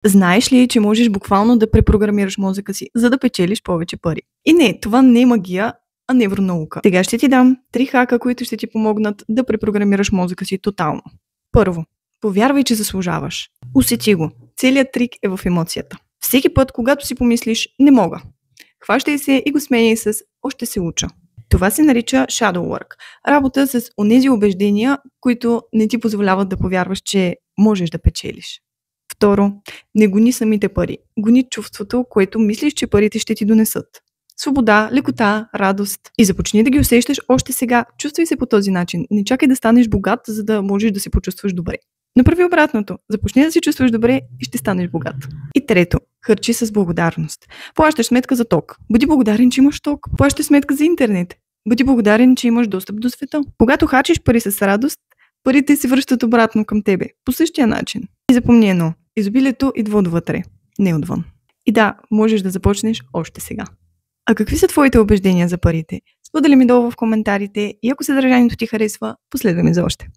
Знаеш ли, че можеш буквално да препрограмираш мозъка си, за да печелиш повече пари? И не, това не е магия, а невронаука. Сега ще ти дам 3 хака, които ще ти помогнат да препрограмираш мозъка си тотално. Първо, повярвай, че заслужаваш. Усети го. Целият трик е в емоцията. Всеки път, когато си помислиш "не мога", хващай се и го сменяй с "още се уча". Това се нарича shadow work. Работа с онези убеждения, които не ти позволяват да повярваш, че можеш да печелиш. Второ, не гони самите пари. Гони чувството, което мислиш, че парите ще ти донесат. Свобода, лекота, радост. И започни да ги усещаш още сега. Чувствай се по този начин. Не чакай да станеш богат, за да можеш да се почувстваш добре. Направи обратното. Започни да се чувстваш добре и ще станеш богат. И трето, харчи с благодарност. Плащаш сметка за ток. Бъди благодарен, че имаш ток. Плащаш сметка за интернет. Бъди благодарен, че имаш достъп до света. Когато харчиш пари с радост, парите се връщат обратно към тебе. По същия начин. И запомни едно. Изобилието идва отвътре, не отвън. И да, можеш да започнеш още сега. А какви са твоите убеждения за парите? Сподели ми долу в коментарите и ако съдържанието ти харесва, последвай ме за още.